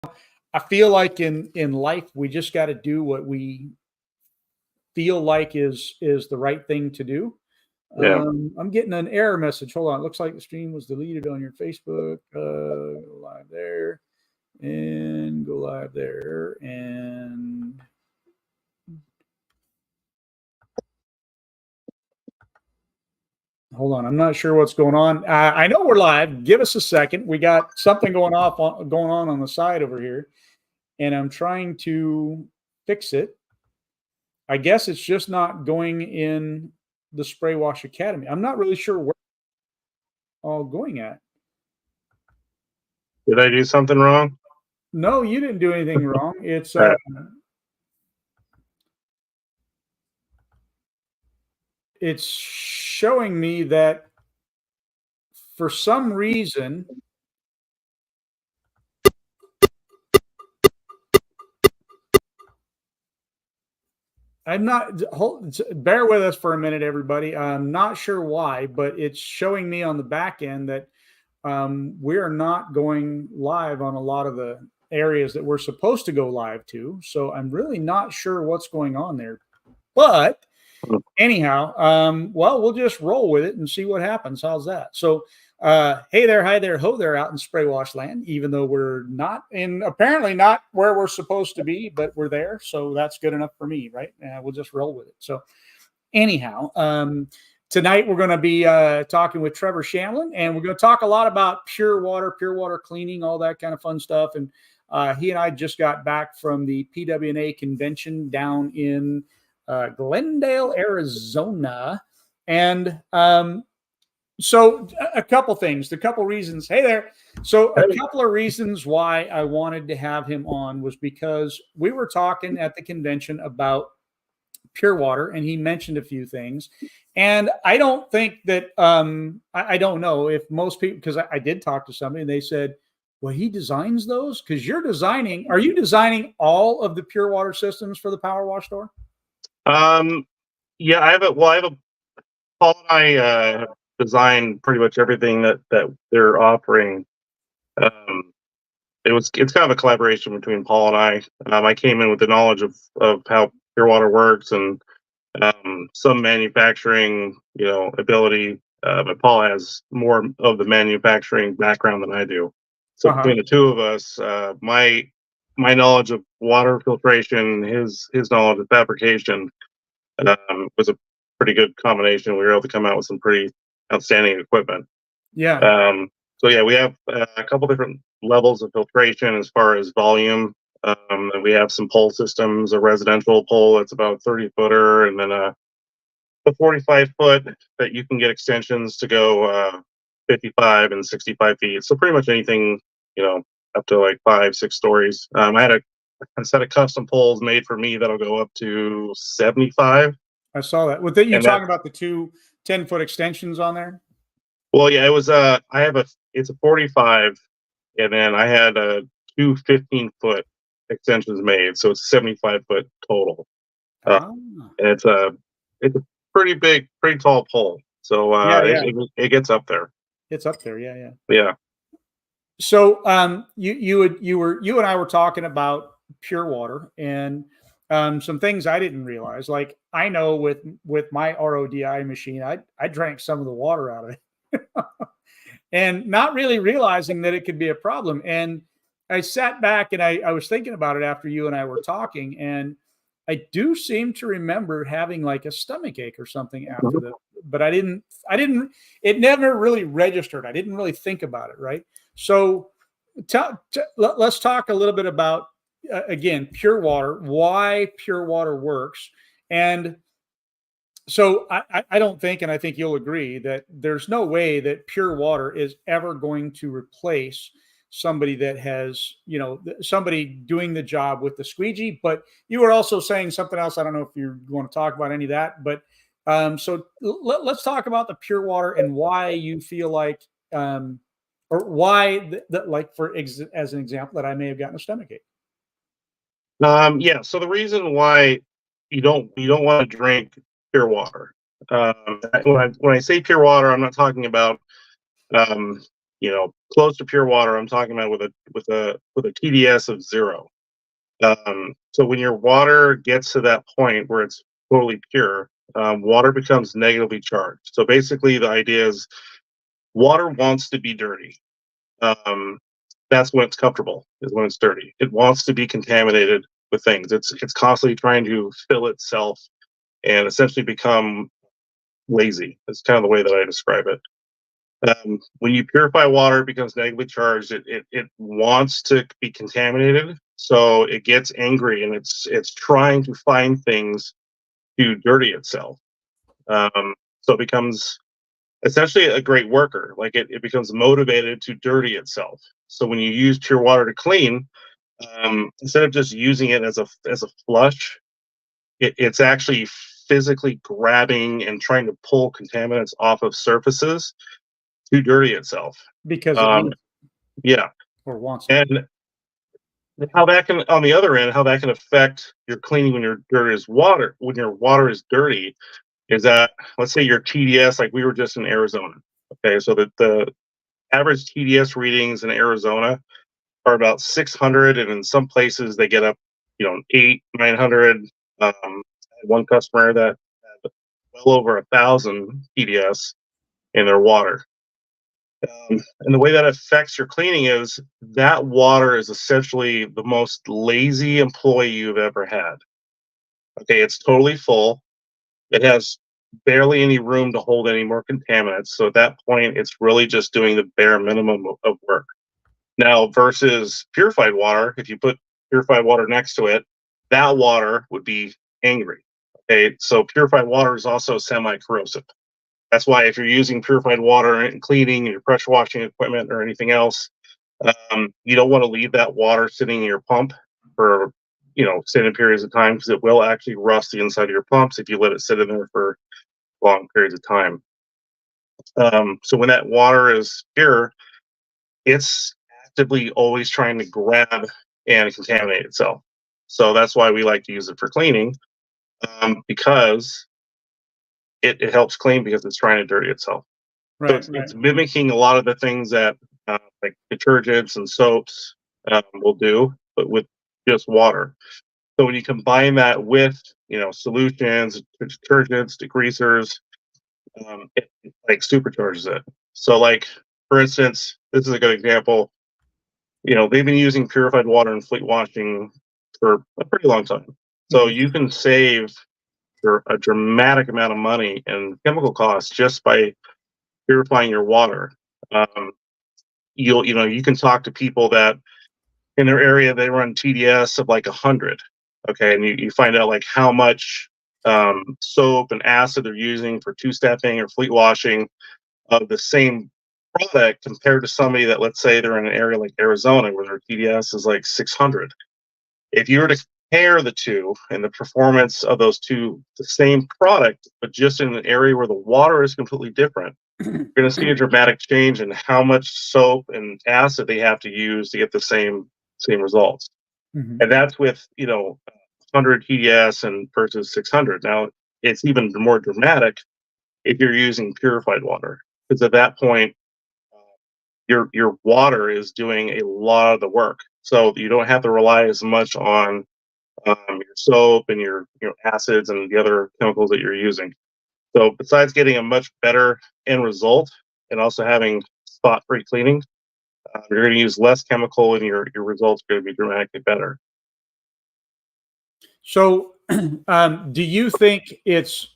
I feel like in life we just got to do what we feel like is the right thing to do. Yeah. I'm getting an error message. Hold on. It looks like the stream was deleted on your Facebook. Go live there and go live there. And hold on. I'm not sure what's going on. I know we're live. Give us a second. We got something going on the side over here, and I'm trying to fix it. I guess it's just not going in the Spray Wash Academy. I'm not really sure where all going at. Did I do something wrong? No, you didn't do anything wrong. It's Right. It's showing me that for some reason I'm not. Bear with us for a minute, everybody. I'm not sure why, but it's showing me on the back end that we are not going live on a lot of the areas that we're supposed to go live to. So I'm really not sure what's going on there. But anyhow, well, we'll just roll with it and see what happens. How's that? So, hey there, hi there, ho there out in Spray Wash land, even though we're not apparently not where we're supposed to be, but we're there. So that's good enough for me, right? We'll just roll with it. So anyhow, tonight we're going to be talking with Trevor Shamblin, and we're going to talk a lot about pure water cleaning, all that kind of fun stuff. And he and I just got back from the PWNA convention down in Glendale, Arizona. And so a couple things, a couple reasons. Hey there. So a couple of reasons why I wanted to have him on was because we were talking at the convention about pure water, and he mentioned a few things. And I don't think that I don't know if most people, because I did talk to somebody and they said, well, he designs those because are you designing all of the pure water systems for the Power Wash store? Yeah, Paul and I have designed pretty much everything that they're offering. It's kind of a collaboration between Paul and I. I came in with the knowledge of how pure water works and some manufacturing, ability. But Paul has more of the manufacturing background than I do. So between the two of us, my knowledge of water filtration, his knowledge of fabrication, was a pretty good combination. We were able to come out with some pretty outstanding equipment. Yeah. So yeah, we have a couple different levels of filtration as far as volume. And we have some pole systems, a residential pole that's about 30-footer, and then a 45-foot that you can get extensions to go 55 and 65 feet. So pretty much anything, up to like 5-6 stories. I had a set of custom poles made for me that'll go up to 75. I saw that. You're talking about the two 10-foot extensions on there? Well, yeah, it was it's a 45, and then I had two 15-foot extensions made, so it's 75-foot total. And it's a pretty big, pretty tall pole. So it gets up there. It's up there, yeah. Yeah. So you and I were talking about pure water and some things I didn't realize. Like I know with my RODI machine, I drank some of the water out of it. And not really realizing that it could be a problem. And I sat back and I was thinking about it after you and I were talking, and I do seem to remember having like a stomach ache or something after that, but it never really registered. I didn't really think about it. Right. So let's talk a little bit about, again, pure water, why pure water works. And so I don't think, and I think you'll agree, that there's no way that pure water is ever going to replace somebody that has, somebody doing the job with the squeegee. But you were also saying something else. I don't know if you want to talk about any of that, but so let's talk about the pure water and why you feel like, or why like as an example, that I may have gotten a stomachache. Yeah. So the reason why you don't want to drink pure water. When I say pure water, I'm not talking about close to pure water. I'm talking about with a TDS of 0. So when your water gets to that point where it's totally pure, water becomes negatively charged. So basically, the idea is water wants to be dirty. Um, that's when it's comfortable, is when it's dirty. It wants to be contaminated with things. It's constantly trying to fill itself and essentially become lazy. That's kind of the way that I describe it. When you purify water, it becomes negatively charged. It wants to be contaminated, so it gets angry and it's trying to find things to dirty itself. So it becomes essentially a great worker. Like it becomes motivated to dirty itself. So when you use pure water to clean, instead of just using it as a flush, it's actually physically grabbing and trying to pull contaminants off of surfaces to dirty itself. because it Um, needs yeah, or wants to. and how that can, on the other end, how that can affect your cleaning when your water is dirty, is that, let's say your TDS, like we were just in Arizona. Okay, so the average TDS readings in Arizona are about 600, and in some places they get up, 8, 900. One customer that had well over 1,000 TDS in their water. And the way that affects your cleaning is that water is essentially the most lazy employee you've ever had. Okay, it's totally full. It has barely any room to hold any more contaminants. So at that point, it's really just doing the bare minimum of work. Now, versus purified water, if you put purified water next to it, that water would be angry. Okay, so purified water is also semi-corrosive. That's why if you're using purified water in cleaning your pressure washing equipment or anything else, you don't want to leave that water sitting in your pump for extended periods of time, because it will actually rust the inside of your pumps if you let it sit in there for long periods of time. So when that water is pure, it's actively always trying to grab and contaminate itself. So that's why we like to use it for cleaning, because it helps clean because it's trying to dirty itself. So Right, it's mimicking a lot of the things that like detergents and soaps will do, but with just water. So when you combine that with solutions, detergents, degreasers, it like supercharges it. So like, for instance, this is a good example. They've been using purified water in fleet washing for a pretty long time. So Mhm. you can save a dramatic amount of money in chemical costs just by purifying your water. Um, you can talk to people that in their area they run TDS of like 100. Okay, and you find out like how much soap and acid they're using for two-stepping or fleet washing of the same product, compared to somebody that, let's say, they're in an area like Arizona where their TDS is like 600. If you were to compare the two and the performance of those two, the same product, but just in an area where the water is completely different, you're going to see a dramatic change in how much soap and acid they have to use to get the same results. Mhm. And that's with 100 TDS and versus 600. Now it's even more dramatic if you're using purified water, because at that point your water is doing a lot of the work, so you don't have to rely as much on your soap and your acids and the other chemicals that you're using. So besides getting a much better end result and also having spot-free cleaning, you're going to use less chemical and your results are going to be dramatically better. So, do you think it's,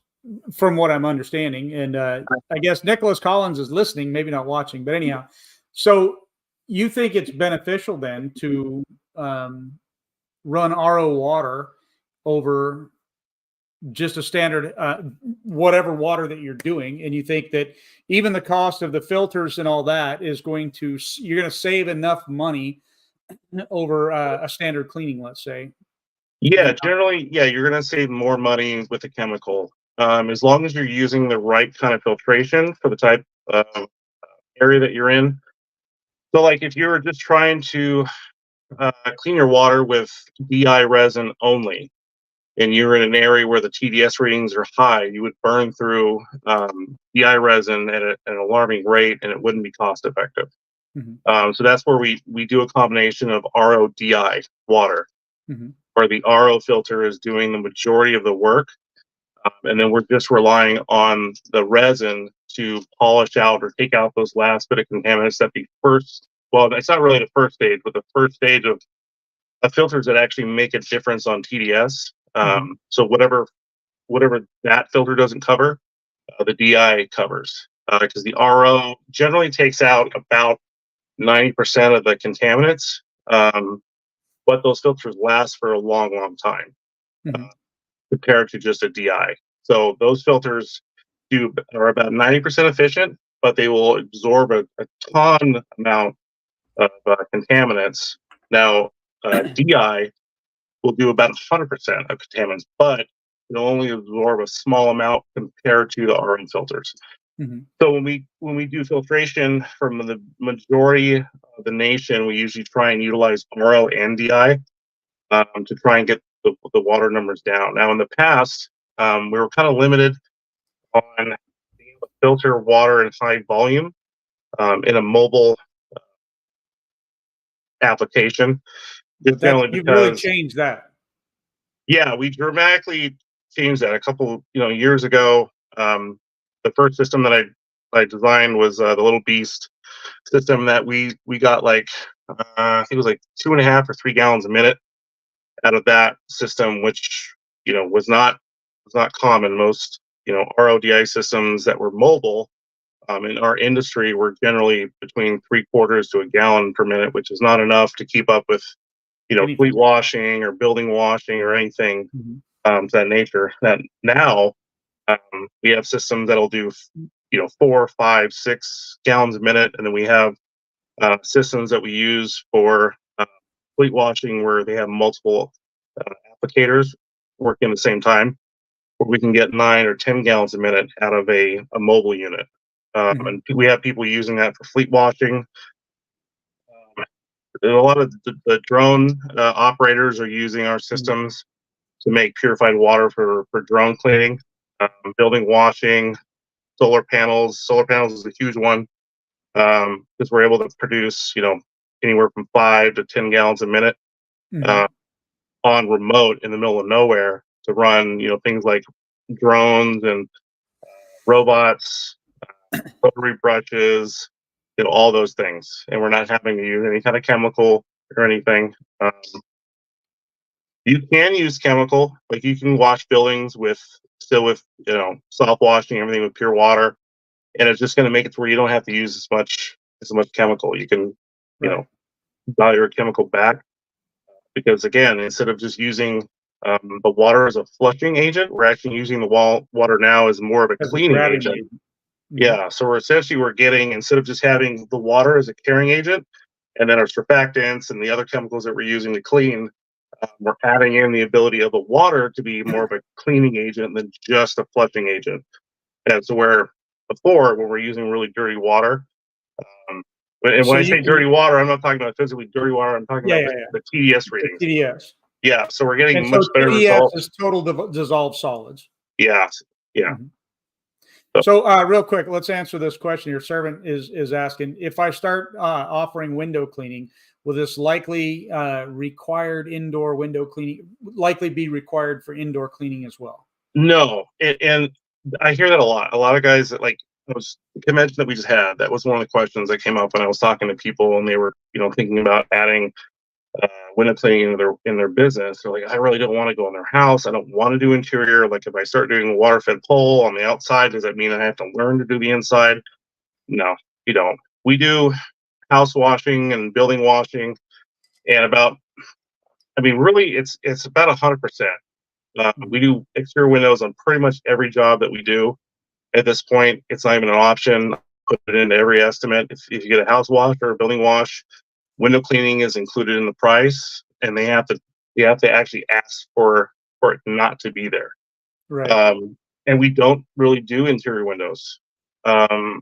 from what I'm understanding, and I guess Nicholas Collins is listening, maybe not watching, but anyhow, so you think it's beneficial then to um, run RO water over just a standard whatever water that you're doing, and you think that even the cost of the filters and all that is you're going to save enough money over a standard cleaning, let's say. Yeah, generally, yeah, you're going to save more money with the chemical, as long as you're using the right kind of filtration for the type of area that you're in. So, like, if you were just trying to clean your water with DI resin only, and you're in an area where the TDS readings are high, you would burn through DI resin at an alarming rate, and it wouldn't be cost effective. Mhm. So that's where we do a combination of RO-DI water, Mhm. where the RO filter is doing the majority of the work, and then we're just relying on the resin to polish out or take out those last bit of contaminants that the first. Well, it's not really the first stage, but the first stage of filters that actually make a difference on TDS. Mhm. So whatever that filter doesn't cover, the DI covers, because the RO generally takes out about 90% of the contaminants, but those filters last for a long, long time Mhm. compared to just a DI. So those filters are about 90% efficient, but they will absorb a ton amount of contaminants. Now, DI will do about 100% of contaminants, but it'll only absorb a small amount compared to the RO filters. Mhm. So when we do filtration from the majority of the nation, we usually try and utilize RO and DI to try and get the water numbers down. Now, in the past, we were kind of limited on being able to filter water in high volume in a mobile application, just But that's generally you've really because, changed that. yeah, we dramatically changed that a couple years ago. The first system that I designed was the Little Beast system that we got like I think it was like 2.5 or 3 gallons a minute out of that system, which was not common. Most RODI systems that were mobile in our industry were generally between 3/4 to a gallon per minute, which is not enough to keep up with fleet Anything. washing or building washing or anything Mhm. to that nature. That now we have systems that'll do 4, 5, 6 gallons a minute, and then we have systems that we use for fleet washing where they have multiple applicators working at the same time, where we can get 9 or 10 gallons a minute out of a mobile unit. Mhm. And we have people using that for fleet washing. A lot of the drone operators are using our Mhm. systems to make purified water for drone cleaning, building washing, solar panels. Solar panels is a huge one because we're able to produce, anywhere from 5 to 10 gallons a minute Mhm. uh, on remote in the middle of nowhere to run, things like drones and robots, rotary brushes, all those things. And we're not having to use any kind of chemical or anything. You can use chemical, like you can wash buildings with soft washing, everything with pure water, and it's just going to make it to where you don't have to use as much chemical. You can, you Right. know, dial your chemical back because again, instead of just using the water as a flushing agent, we're actually using the water now as more of a As a cleaning gravity agent. agent. Mhm. Yeah, so we're getting, instead of just having the water as a carrying agent, and then our surfactants and the other chemicals that we're using to clean, we're adding in the ability of the water to be more of a cleaning agent than just a flushing agent. And so where before, when we're using really dirty water, um, and when So I you say can dirty water, I'm not talking about physically dirty water. I'm talking yeah, about yeah, the yeah. TDS The readings. TDS. Yeah, so we're And getting so much better TDS results. is total dissolved solids. Yeah, yeah. Mhm. So, So, real quick, let's answer this question. Your servant is asking if I start offering window cleaning, will this likely required indoor window cleaning likely be required for indoor cleaning as well? no, and I hear that a lot. A lot of guys that like was the convention that we just had. That was one of the questions that came up when I was talking to people, and they were thinking about adding window cleaning in their business. They're like, I really don't want to go in their house. I don't want to do interior. Like if I start doing a water fed pole on the outside, does that mean I have to learn to do the inside? No, you don't. We do house washing and building washing, and really, it's about 100%. We Mhm. do exterior windows on pretty much every job that we do. At this point, it's not even an option. Put it into every estimate. If you get a house wash or a building wash, window cleaning is included in the price, and they have to actually ask for it not to be there. Right. And we don't really do interior windows. Um,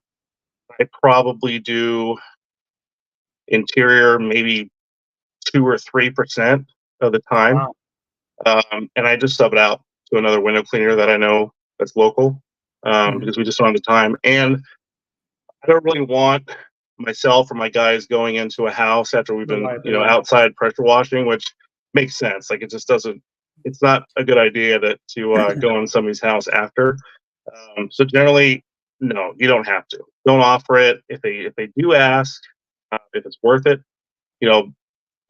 I probably do interior maybe 2 or 3% of the time, Wow. and I just sub it out to another window cleaner that I know that's local Mhm. because we just don't have the time. And I don't really want myself or my guys going into a house after we've The been, liability. outside pressure washing, which makes sense. Like it just doesn't. It's not a good idea to go in somebody's house after. So generally, no, you don't have to. Don't offer it if they do ask if it's worth it. You know,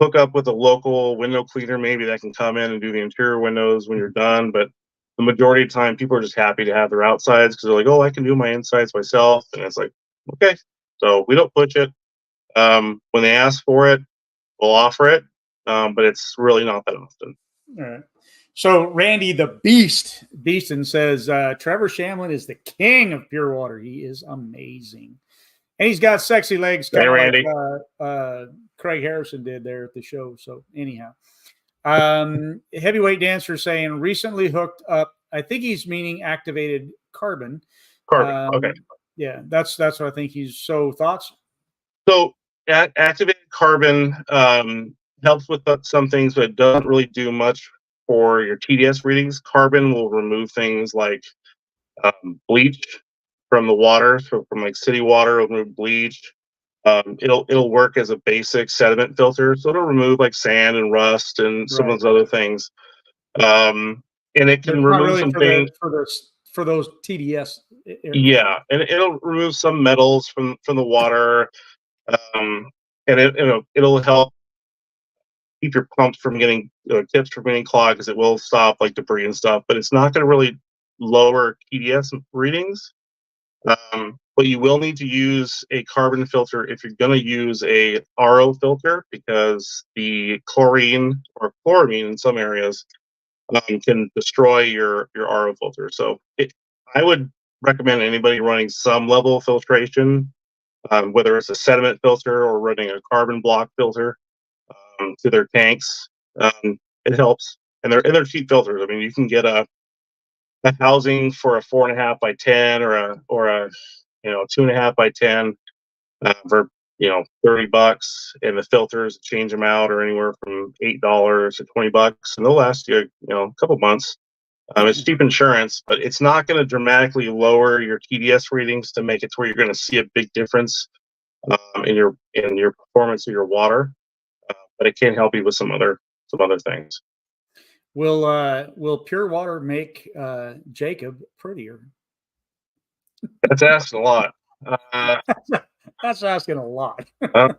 hook up with a local window cleaner maybe that can come in and do the interior windows when you're done. But the majority of the time, people are just happy to have their outsides because they're like, oh, I can do my insides myself, and it's like, okay. So we don't push it. When they ask for it, we'll offer it, but it's really not that often. All right. So Randy the Beast Beeston says Trevor Shamblin is the king of pure water. He is amazing, and he's got sexy legs, Hey, kind of Randy. like Craig Harrison did there at the show. So anyhow, heavyweight dancer saying recently hooked up. I think he's meaning activated carbon. Carbon. Okay. Yeah, that's what I think he's. So thoughts? So activated carbon helps with some things, but it doesn't really do much for your TDS readings. Carbon will remove things like bleach from the water, so from like city water, it'll remove bleach. It'll work as a basic sediment filter, so it'll remove like sand and rust and some Right. of those other things. And it But can it's not remove really some for things. those TDS. Yeah, and it'll remove some metals from the water, and it'll help keep your pumps from getting tips from getting clogged because it will stop like debris and stuff. But it's not going to really lower TDS readings. But you will need to use a carbon filter if you're going to use a RO filter because the chlorine or chloramine in some areas can destroy your RO filter. So I would recommend anybody running some level of filtration, whether it's a sediment filter or running a carbon block filter to their tanks. It helps, and they're cheap filters. I mean, you can get a housing for a 4.5 by 10 or a 2.5 by 10 for $30, and the filters change them out are anywhere from $8 to $20, and they'll last you a couple months. It's cheap insurance, but it's not going to dramatically lower your TDS readings to make it to where you're going to see a big difference in your performance of your water. But it can help you with some other things. Will pure water make Jacob prettier? That's asking a lot. That's asking a lot. I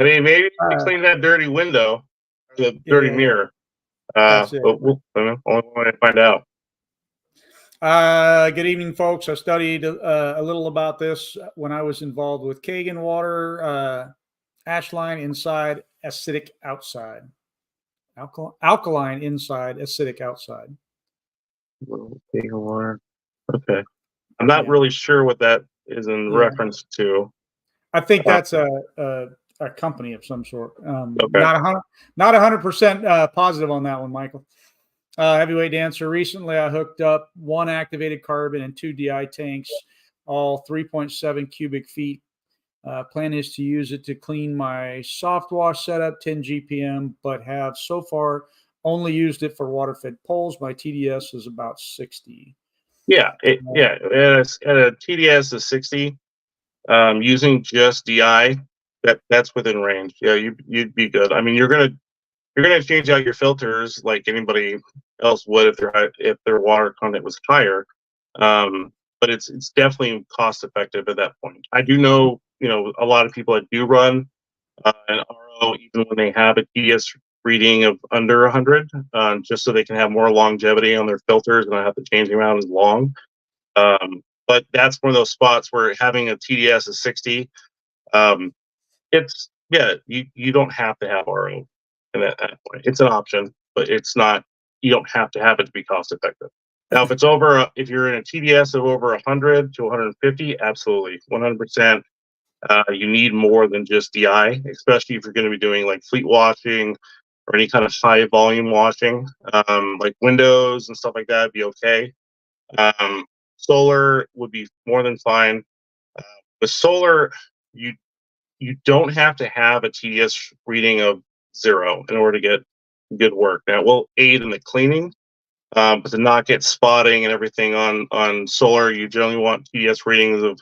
mean, maybe clean that dirty window, or the dirty mirror. That's it. But only way to find out. Good evening, folks. I studied a little about this when I was involved with Kagan water, ashline inside, acidic outside. Alkaline inside, acidic outside. Water. Okay. I'm not really sure what that is in reference to. I think that's a company of some sort. Okay. Not 100% positive on that one, Michael. Heavyweight dancer. Recently, I hooked up 1 activated carbon and 2 DI tanks, all 3.7 cubic feet. Plan is to use it to clean my soft wash setup, 10 GPM, but have so far only used it for water fed poles. My TDS is about 60. Yeah, at a TDS of 60, using just DI, that's within range. Yeah, you'd be good. I mean, you're gonna change out your filters like anybody else would if their water content was higher. But it's definitely cost effective at that point. I do know a lot of people that do run an RO even when they have a TDS reading of under 100, just so they can have more longevity on their filters and not have to change them out as long. But that's one of those spots where having a TDS of 60, you don't have to have RO at that point. It's an option, but it's not. You don't have to have it to be cost effective. Now, if you're in a TDS of over 100 to 150, absolutely, 100%. You need more than just DI, especially if you're going to be doing like fleet washing or any kind of high volume washing, like windows and stuff like that. Would be okay. Solar would be more than fine. With solar, you don't have to have a TDS reading of 0 in order to get good work. Now, it will aid in the cleaning, but to not get spotting and everything on solar, you generally want TDS readings of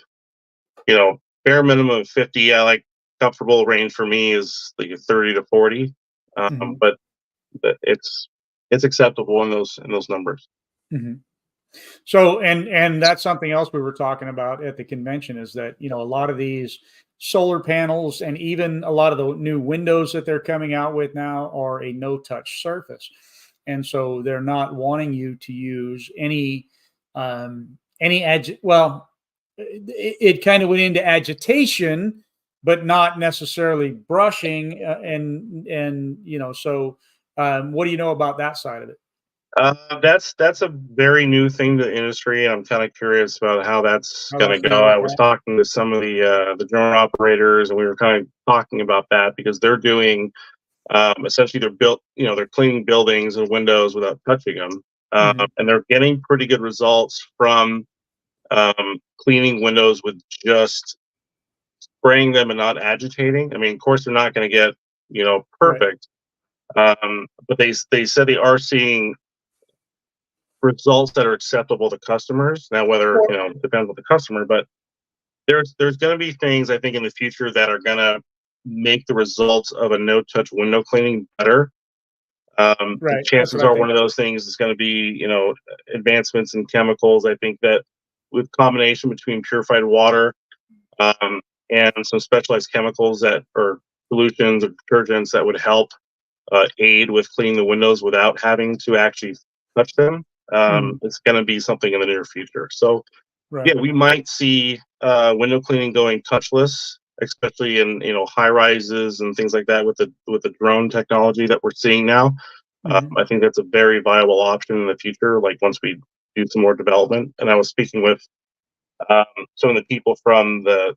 bare minimum of 50. I like comfortable range for me is like a 30 to 40. Hmm. But it's acceptable in those numbers. Hmm. So, and that's something else we were talking about at the convention is that, a lot of these solar panels and even a lot of the new windows that they're coming out with now are a no touch surface. And so they're not wanting you to use well, it kind of went into agitation, but not necessarily brushing. What do you know about that side of it? That's a very new thing to the industry. I'm kind of curious about how that's How going that's to going to go. work I was out? talking to some of the drone operators, and we were kind of talking about that because they're doing essentially they're cleaning buildings and windows without touching them, Hmm. and they're getting pretty good results from cleaning windows with just spraying them and not agitating. I mean, of course, they're not going to get Right. perfect, but they said they are seeing results that are acceptable to customers. Now, whether depends on the customer, but there's going to be things I think in the future that are going to make the results of a no-touch window cleaning better. The Right. That's what chances I are think. one of those things is going to be advancements in chemicals. I think that with combination between purified water um, and some specialized chemicals that or solutions or detergents that would help aid with cleaning the windows without having to actually touch them. Mhm. It's going to be something in the near future. So yeah, Right. we might see window cleaning going touchless, especially in high rises and things like that with the drone technology that we're seeing now. Mhm. I think that's a very viable option in the future. Like once we do some more development, and I was speaking with um, some of the people from the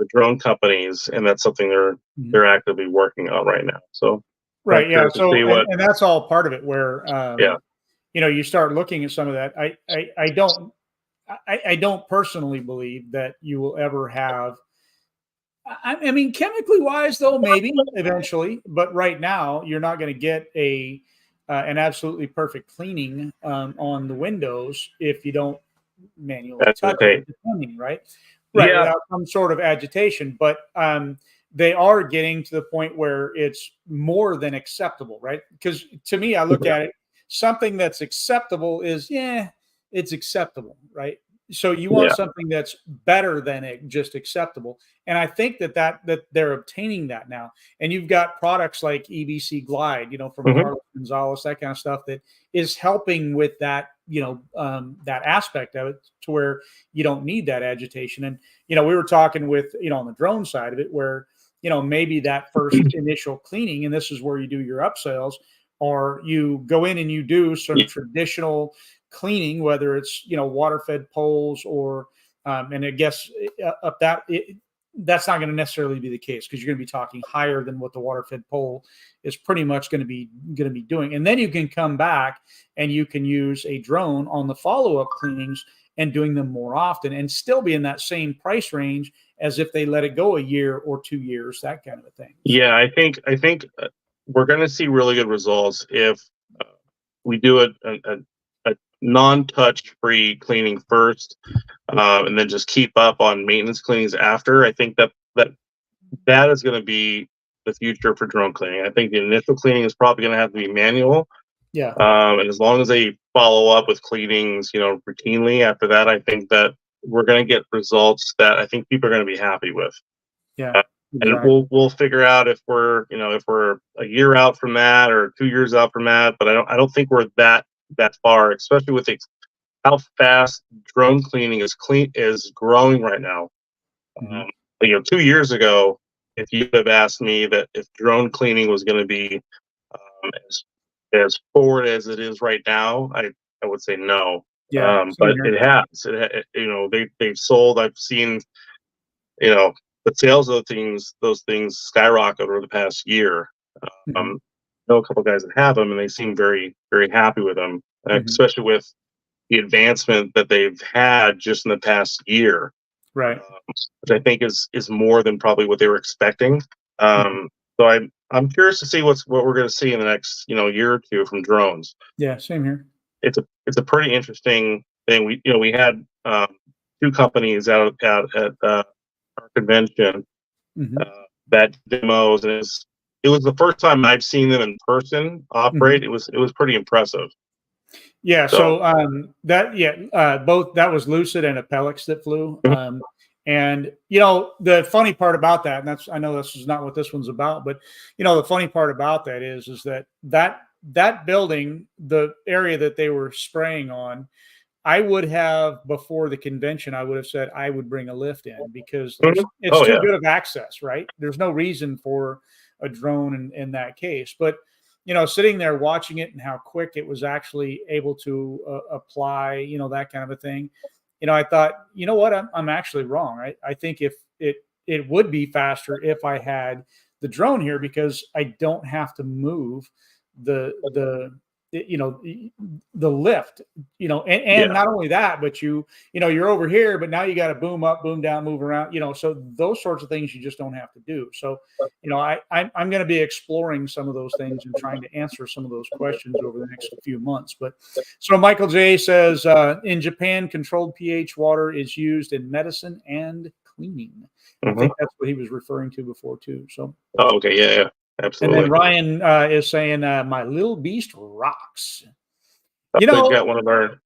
drone companies, and that's something Mhm. they're actively working on right now. So kind of Right. Yeah. curious to So, see and what. and that's all part of it. Where Yeah. you start looking at some of that. I don't personally believe that you will ever have. I mean, chemically wise, though, maybe eventually, but right now you're not going to get an absolutely perfect cleaning on the windows if you don't manually touch it Agitate. with the plumbing, right? Right, Yeah. without some sort of agitation. But they are getting to the point where it's more than acceptable, right? Because to me, I look Yeah. at it, something that's acceptable is, yeah, it's acceptable, right? So you want Yeah. something that's better than just acceptable. And I think that they're obtaining that now. And you've got products like EBC Glide, from Hmm. Carlos Gonzalez, that kind of stuff that is helping with that, that aspect of it to where you don't need that agitation. And, we were talking with, on the drone side of it, where, maybe that first initial cleaning, and this is where you do your upsells, or you go in and you do some traditional cleaning, whether it's, water fed poles or, and I guess up that's not going to necessarily be the case because you're going to be talking higher than what the water fed pole is pretty much going to be doing. And then you can come back and you can use a drone on the follow up cleanings and doing them more often and still be in that same price range as if they let it go a year or 2 years, that kind of a thing. So, Yeah, I think we're going to see really good results if uh, we do a non-touch free cleaning first, and then just keep up on maintenance cleanings after. I think that is going to be the future for drone cleaning. I think the initial cleaning is probably going to have to be manual, yeah, and as long as they follow up with cleanings, routinely after that, I think that we're going to get results that I think people are going to be happy with. yeah, Uh, and exactly. we'll figure out if we're a year out from that or 2 years out from that. But I don't think we're that far, especially with how fast drone cleaning is growing right now. Hmm. Um, 2 years ago, if you have asked me that if drone cleaning was going to be as forward as it is right now, I would say no. Yeah, same But here. it has. They've sold. I've seen you know the sales of those things skyrocket over the past year. Hmm. I know a couple guys that have them, and they seem very very happy with them, Hmm. especially with the advancement that they've had just in the past year, Right. which I think is more than probably what they were expecting. Mhm. So I'm curious to see what we're going to see in the next year or two from drones. Yeah, same here. It's a pretty interesting thing. We had two companies out at our convention Mhm. that demos, and it was the first time I've seen them in person operate. Mhm. It was pretty impressive. Yeah, So so, both that was Lucid and Apelix that flew, mhm, and, the funny part about that, and I know this is not what this one's about, but, the funny part about that is that building, the area that they were spraying on, I would have before the convention, I would have said I would bring a lift in because mhm. it's Oh too yeah, good of access, right? There's no reason for a drone in that case. But sitting there watching it and how quick it was actually able to apply, that kind of a thing. I thought, you know what, I'm actually wrong. I think if it would be faster if I had the drone here because I don't have to move the you know the lift, and yeah. not only that, but you're over here, but now you got to boom up, boom down, move around, so those sorts of things you just don't have to do. So I'm going to be exploring some of those things and trying to answer some of those questions over the next few months. But so Michael J says, in Japan, controlled pH water is used in medicine and cleaning. I Hmm. think that's what he was referring to before too. So, Oh, okay, yeah, yeah, and then absolutely. Ryan is saying, my little beast rocks. I You think know, got one of our.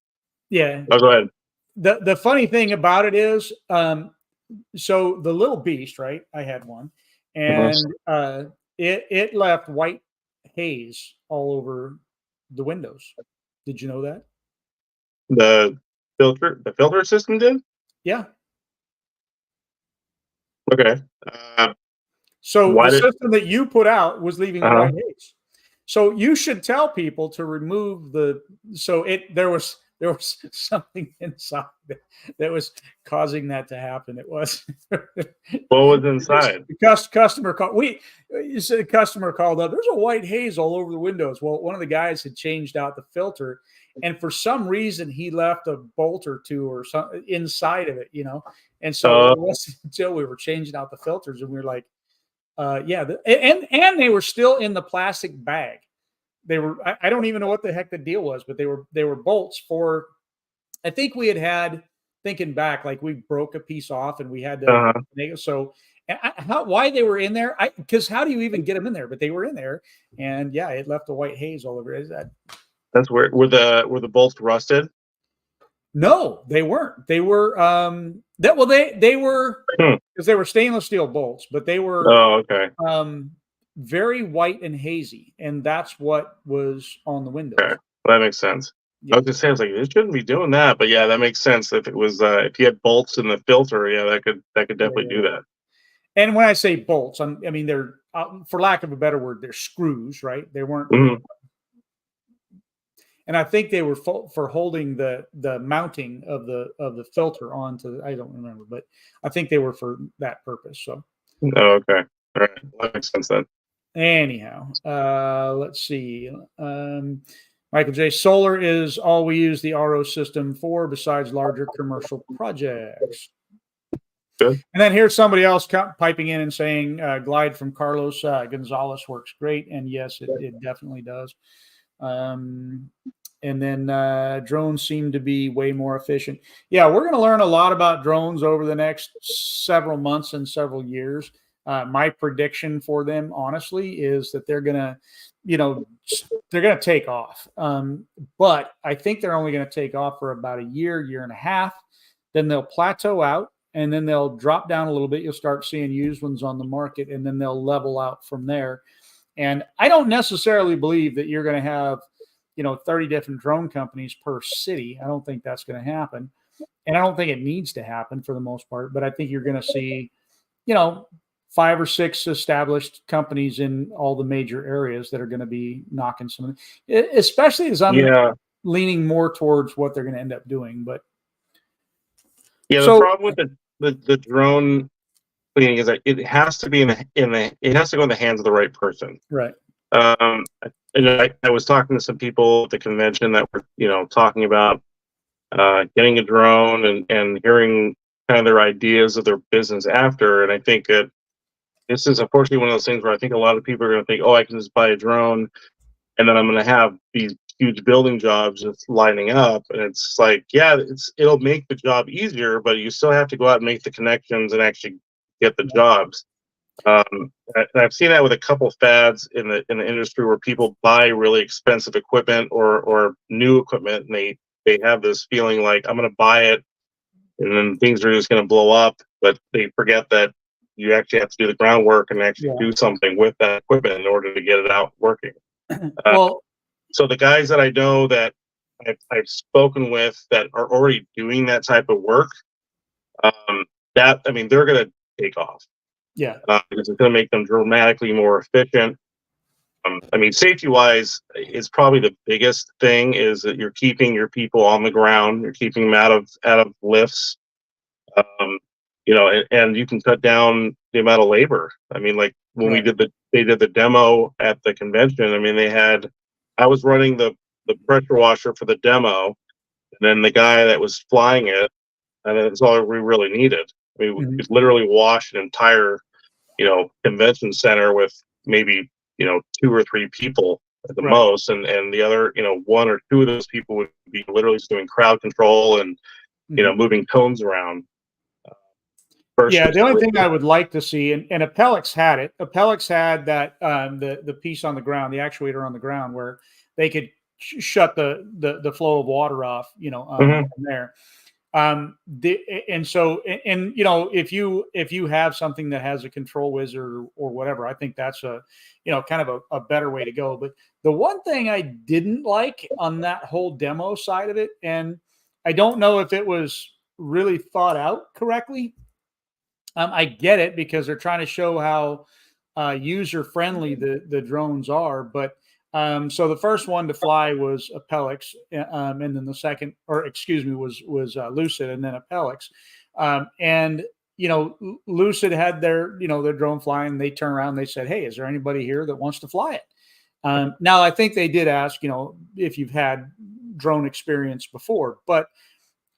yeah. Oh, go ahead. The funny thing about it is, so the little beast, right? I had one, Mhm. and it left white haze all over the windows. Did you know that? The the filter system did. Yeah. Okay. Uh, So why the did? system that you put out was leaving a Uh white haze. So you should tell people to remove the. So there was something inside that was causing that to happen. It was What was just inside? the customer called. You said a customer called up. There's a white haze all over the windows. Well, one of the guys had changed out the filter, and for some reason he left a bolt or two or something inside of it. And so Uh, it wasn't until we were changing out the filters and we were like, yeah, and they were still in the plastic bag. They were. I don't even know what the heck the deal was, but they were bolts for. I think we had thinking back, like we broke a piece off and we had to uh, make it so. And why they were in there? Because how do you even get them in there? But they were in there, and yeah, it left a white haze all over it. that's where were the bolts rusted? No, they weren't. They were they were Hmm. because they were stainless steel bolts, but they were Oh, okay. um, very white and hazy, and that's what was on the Okay. windows. Well, that makes sense. I Yeah, was gonna say, I was like, it shouldn't be doing that, but yeah, that makes sense. If it was, if you had bolts in the filter, yeah, that could yeah, definitely yeah, do yeah. that. And when I say bolts, I mean they're, for lack of a better word, they're screws, right? They weren't, Mhm. and I think they were for holding the mounting of the filter onto. I don't remember, but I think they were for that purpose. So Oh, okay. All right. Well, that makes sense then. anyhow, let's see. Michael J. Solar is all we use the RO system for, besides larger commercial projects. Good. And then here's somebody else piping in and saying, glide from Carlos Gonzalez works great. And yes, it definitely does. Um, and then drones seem to be way more efficient. Yeah, we're going to learn a lot about drones over the next several months and several years. My prediction for them, honestly, is that you know, they're going to take off. But I think they're only going to take off for about a year and a half. Then they'll plateau out and then they'll drop down a little bit. You'll start seeing used ones on the market and then they'll level out from there. And I don't necessarily believe that you're going to have, 30 different drone companies per city. I don't think that's going to happen. And I don't think it needs to happen for the most part, but I think you're going to see, you know, 5 or 6 established companies in all the major areas that are going to be knocking some, especially as I'm Yeah. leaning more towards what they're going to end up doing. But Yeah. The so, problem with the drone cleaning is that it has to be it has to go in the hands of the right person. right. Um, and I was talking to some people at the convention that were, talking about getting a drone and hearing kind of their ideas of their business after. And I think that this is unfortunately one of those things where I think a lot of people are going to think, oh, I can just buy a drone and then I'm going to have these huge building jobs just lining up. And it's like, yeah, it'll make the job easier, but you still have to go out and make the connections and actually get the jobs. And I've seen that with a couple fads in the industry where people buy really expensive equipment or new equipment, and they have this feeling like, I'm going to buy it and then things are just going to blow up, but they forget that you actually have to do the groundwork and actually do something with that equipment in order to get it out working. Well, so the guys that I know that I've spoken with that are already doing that type of work, they're going to take off. yeah, Because it's going to make them dramatically more efficient. Safety wise, is probably the biggest thing, is that you're keeping your people on the ground, you're keeping them out of lifts, and you can cut down the amount of labor. Like when they did the demo at the convention. I was running the pressure washer for the demo, and then the guy that was flying it, and that's all we really needed. We could literally wash an entire convention center with maybe 2 or 3 people at the most, and the other 1 or 2 of those people would be literally just doing crowd control and moving cones around. Yeah, the only thing I would like to see, and Apelix had it. Apelix had that the piece on the ground, the actuator on the ground, where they could shut the flow of water off, from there. If you have something that has a control wizard or whatever, I think that's a kind of a better way to go. But the one thing I didn't like on that whole demo side of it, and I don't know if it was really thought out correctly. I get it because they're trying to show how user friendly the drones are, but so the first one to fly was Apelix, and then the second, was Lucid, and then Apelix, and Lucid had their their drone flying. They turned around, and they said, "Hey, is there anybody here that wants to fly it?" Now I think they did ask, if you've had drone experience before, but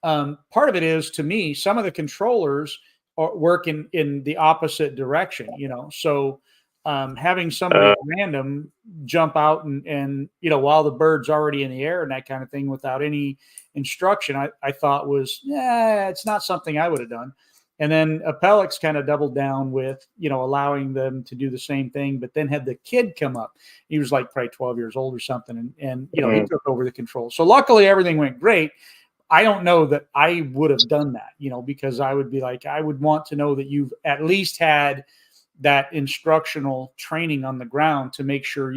part of it is, to me, some of the controllers work in the opposite direction, so having somebody at random jump out and while the bird's already in the air and that kind of thing without any instruction, I thought was, it's not something I would have done. And then Apelix kind of doubled down with allowing them to do the same thing, but then had the kid come up. He was like probably 12 years old or something, and he took over the control. So luckily everything went great. I don't know that I would have done that, because I would be like, I would want to know that you've at least had that instructional training on the ground to make sure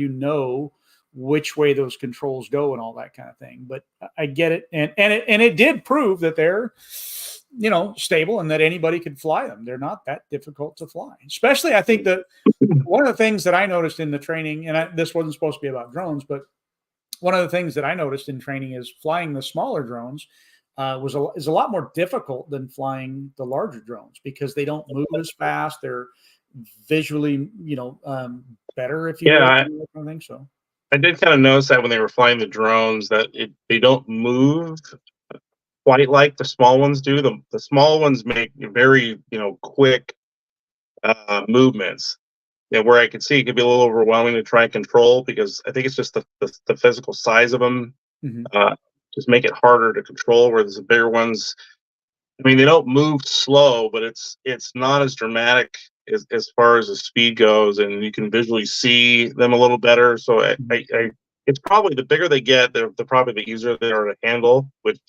which way those controls go and all that kind of thing. But I get it, and it did prove that they're stable and that anybody could fly them. They're not that difficult to fly. Especially, I think that one of the things that I noticed in the training, and this wasn't supposed to be about drones, but one of the things that I noticed in training is flying the smaller drones is a lot more difficult than flying the larger drones because they don't move as fast. They're visually, better, if you will. I think so. I did kind of notice that when they were flying the drones, that they don't move quite like the small ones do. The small ones make very quick movements. Where I could see it could be a little overwhelming to try and control, because I think it's just the physical size of them just make it harder to control. Whereas the bigger ones, they don't move slow, but it's not as dramatic as far as the speed goes, and you can visually see them a little better. So it's probably, the bigger they get, they're probably the easier they are to handle, which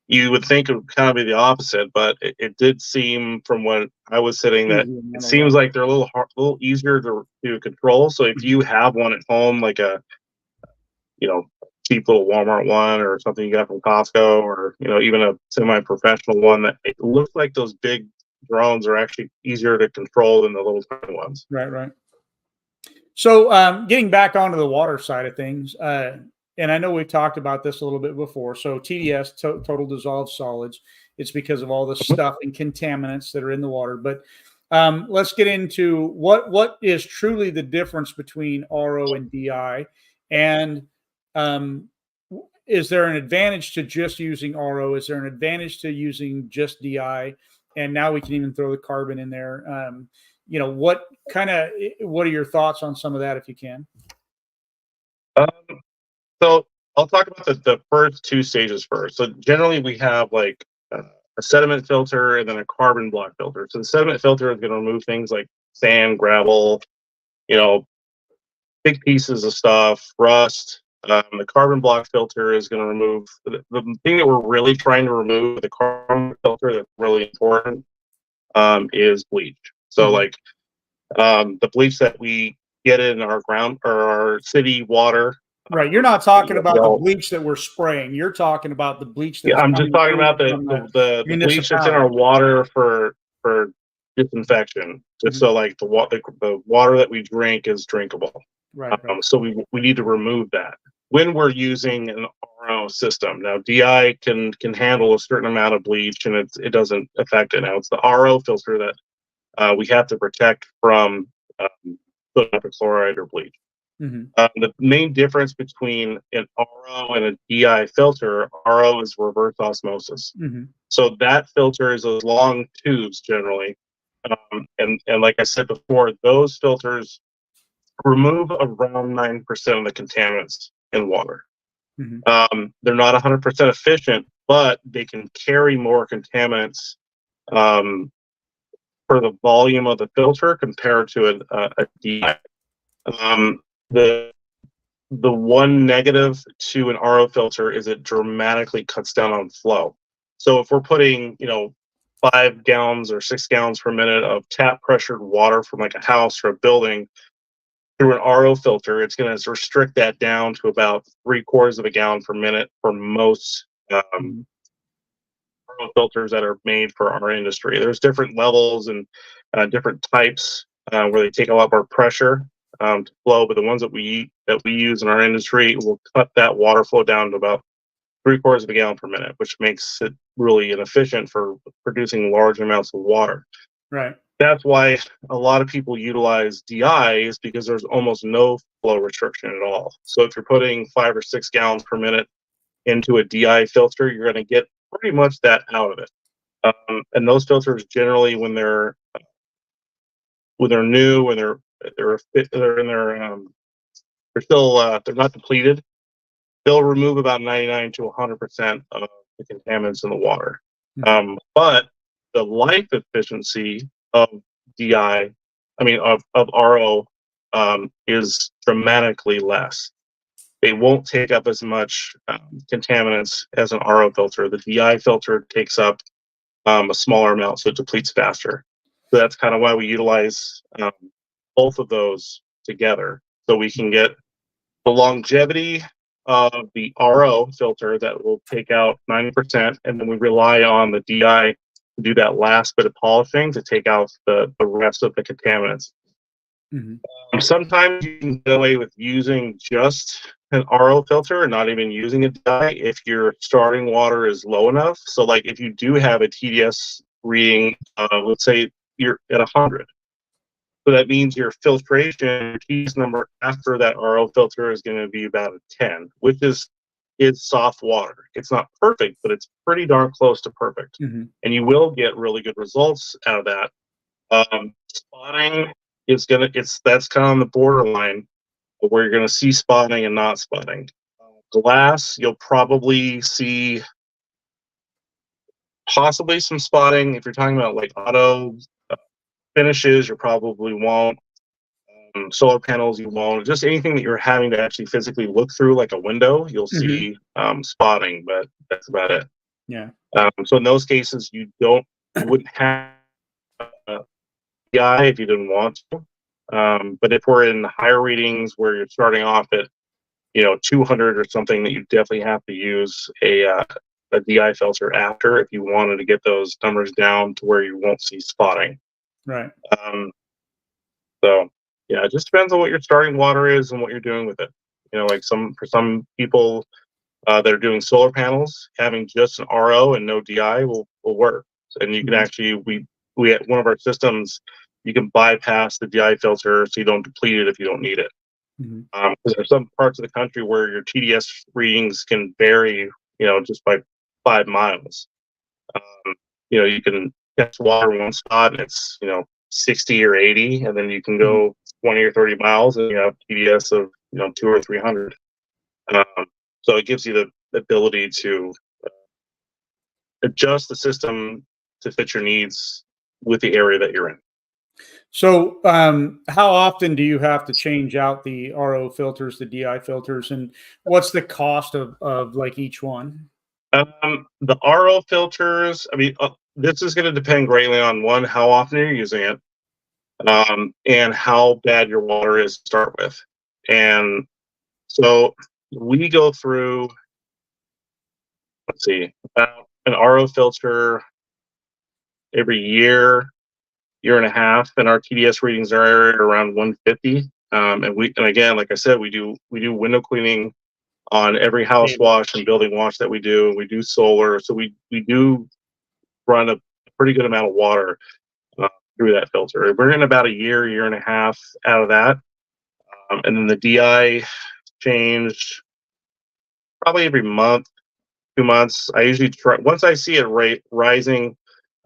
you would think it would kind of be the opposite, but it did seem, from when I was sitting, that it seems like they're a little easier to control. So if you have one at home, like a cheap little Walmart one or something you got from Costco, or even a semi-professional one, that it looks like those big drones are actually easier to control than the little tiny ones. Right. So getting back onto the water side of things, and I know we've talked about this a little bit before. So TDS, total dissolved solids, it's because of all the stuff and contaminants that are in the water. But let's get into what is truly the difference between RO and DI, and is there an advantage to just using RO? Is there an advantage to using just DI? And now we can even throw the carbon in there. What are your thoughts on some of that, if you can? So I'll talk about the first 2 stages first. So generally we have like a sediment filter, and then a carbon block filter. So the sediment filter is going to remove things like sand, gravel, you know, big pieces of stuff, rust. The carbon block filter is going to remove the thing that we're really trying to remove with the carbon filter that's really important is bleach. So like the bleach that we get in our ground or our city water. Right. You're not talking about the bleach that we're spraying. You're talking about the bleach that's I'm just talking about the bleach that's in our water for disinfection. Just so like the water that we drink is drinkable. Right. So we need to remove that when we're using an RO system. Now DI can handle a certain amount of bleach and it doesn't affect it. Now it's the RO filter that we have to protect from sodium hypochlorite or bleach. The main difference between an RO and a DI filter, RO is reverse osmosis. So that filter is those long tubes generally. And like I said before, those filters remove around 9% of the contaminants in water. They're not 100% efficient, but they can carry more contaminants for the volume of the filter compared to a DI. The one negative to an RO filter is it dramatically cuts down on flow. So if we're putting, 5 gallons or 6 gallons per minute of tap pressured water from like a house or a building through an RO filter, it's going to restrict that down to about 3/4 of a gallon per minute for most RO filters that are made for our industry. There's different levels and different types where they take a lot more pressure to flow, but the ones that we use in our industry will cut that water flow down to about 3/4 of a gallon per minute, which makes it really inefficient for producing large amounts of water. Right. That's why a lot of people utilize DIs because there's almost no flow restriction at all. So if you're putting 5 or 6 gallons per minute into a DI filter, you're going to get pretty much that out of it. And those filters generally, when they're new, when they're in their they're still they're not depleted, they'll remove about 99 to 100% of the contaminants in the water. But the life efficiency of of RO is dramatically less. They won't take up as much contaminants as an RO filter. The DI filter takes up a smaller amount, so it depletes faster. So that's kind of why we utilize both of those together, so we can get the longevity of the RO filter that will take out 90%, and then we rely on the DI to do that last bit of polishing to take out the rest of the contaminants. Sometimes you can get away with using just an RO filter and not even using a DI if your starting water is low enough. So like if you do have a TDS reading, let's say you're at 100. So that means your filtration, your TDS number after that RO filter is going to be about a 10, which is soft water. It's not perfect, but it's pretty darn close to perfect. And you will get really good results out of that. Spotting is that's kind of on the borderline where you're going to see spotting and not spotting. Glass, you'll probably see possibly some spotting. If you're talking about like auto finishes, you probably won't. Solar panels, you won't. Just anything that you're having to actually physically look through, like a window, you'll see spotting, but that's about it. Yeah. So in those cases, you wouldn't have DI if you didn't want to. But if we're in higher readings where you're starting off at 200 or something, that you definitely have to use a DI filter after if you wanted to get those numbers down to where you won't see spotting. Right. So yeah, it just depends on what your starting water is and what you're doing with it. Like for some people that are doing solar panels, having just an RO and no DI will work. And you can actually we at one of our systems, you can bypass the DI filter so you don't deplete it if you don't need it. Because there's some parts of the country where your TDS readings can vary, just by 5 miles. You can catch water in one spot and it's 60 or 80, and then you can go 20 or 30 miles and you have TDS of 200 or 300. So it gives you the ability to adjust the system to fit your needs with the area that you're in. So, how often do you have to change out the RO filters, the DI filters, and what's the cost of like each one? The RO filters, I mean, this is going to depend greatly on one, how often you're using it, and how bad your water is to start with. And so we go through, let's see, about an RO filter every year and a half, and our TDS readings are around 150. And again, like I said, we do window cleaning on every house wash and building wash that we do. We do solar, so we do run a pretty good amount of water through that filter. We're in about a year and a half out of that, and then the DI change probably every month, 2 months. I usually try once I see it rate rising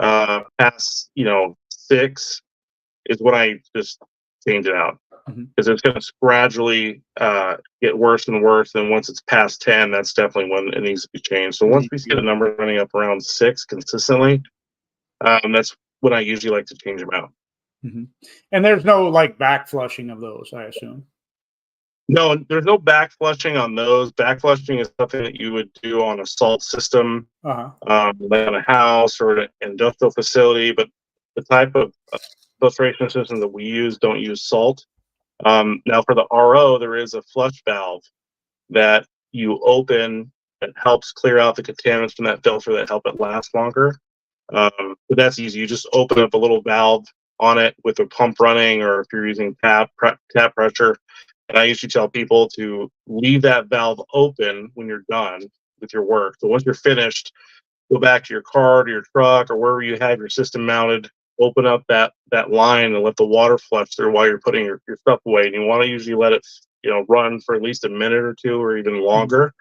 past 6 is when I just change it out because it's going to gradually get worse and worse. And once it's past 10, that's definitely when it needs to be changed. So once we see the number running up around 6 consistently, that's when I usually like to change them out. And there's no like back flushing of those, I assume. No, there's no back flushing on those. Back flushing is something that you would do on a salt system, like on a house or an industrial facility. But the type of filtration system that we use don't use salt. Now for the RO, there is a flush valve that you open that helps clear out the contaminants from that filter that help it last longer. But that's easy. You just open up a little valve on it with a pump running, or if you're using tap pressure. And I usually tell people to leave that valve open when you're done with your work. So once you're finished, go back to your car, to your truck, or wherever you have your system mounted, open up that line and let the water flush through while you're putting your stuff away. And you want to usually let it run for at least a minute or two or even longer,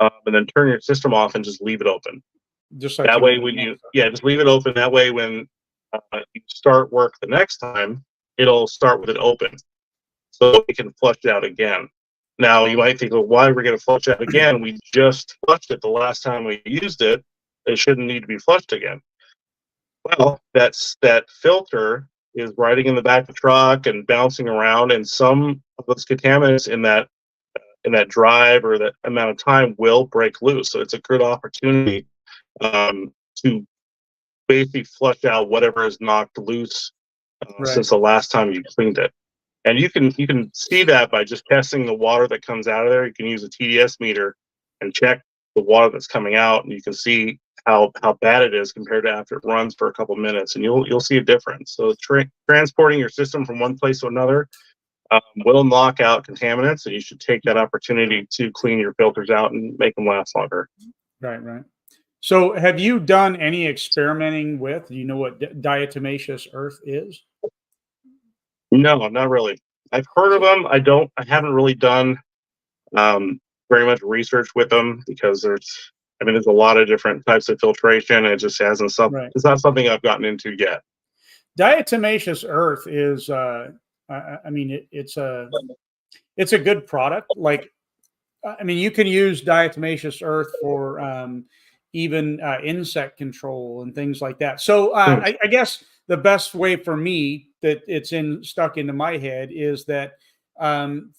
and then turn your system off and just leave it open. Just like that way just leave it open. That way when you start work the next time, it'll start with it open, so it can flush it out again. Now you might think, well, why are we going to flush it out again? We just flushed it the last time we used it. It shouldn't need to be flushed again. Well, that filter is riding in the back of the truck and bouncing around, and some of those contaminants in that drive or that amount of time will break loose. So it's a good opportunity to basically flush out whatever is knocked loose since the last time you cleaned it. And you can see that by just testing the water that comes out of there. You can use a TDS meter and check the water that's coming out, and you can see how bad it is compared to after it runs for a couple minutes, and you'll see a difference. So transporting your system from one place to another will knock out contaminants, and you should take that opportunity to clean your filters out and make them last longer. Right. So have you done any experimenting with, do you know what diatomaceous earth is? No, not really. I've heard of them. I haven't really done very much research with them because there's a lot of different types of filtration. It just hasn't It's not something I've gotten into yet. Diatomaceous earth is, it's a good product. Like, you can use diatomaceous earth for even insect control and things like that. So I guess the best way for me that it's stuck into my head is that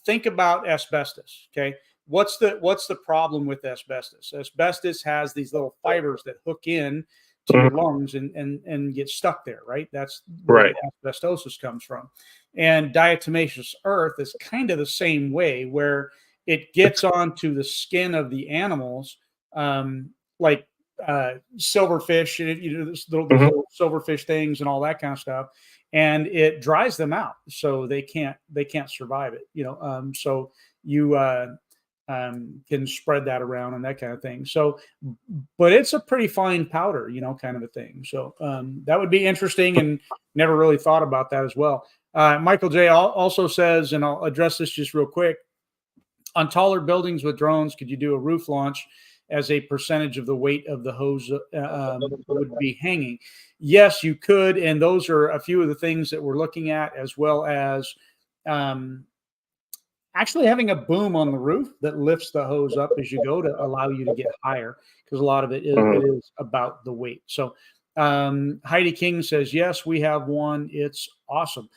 think about asbestos. Okay. What's the problem with asbestos? Asbestos has these little fibers that hook in to your lungs and get stuck there, right? That's where asbestosis comes from. And diatomaceous earth is kind of the same way, where it gets onto the skin of the animals, like silverfish, the little silverfish things and all that kind of stuff, and it dries them out, so they can't survive it. So you can spread that around and that kind of thing. So, but it's a pretty fine powder, kind of a thing. So that would be interesting, and never really thought about that as well. Michael J. also says, and I'll address this just real quick, on taller buildings with drones, could you do a roof launch as a percentage of the weight of the hose would be hanging? Yes, you could. And those are a few of the things that we're looking at, as well as actually having a boom on the roof that lifts the hose up as you go to allow you to get higher, because a lot of it is about the weight. So Heidi King says, yes, we have one. It's awesome.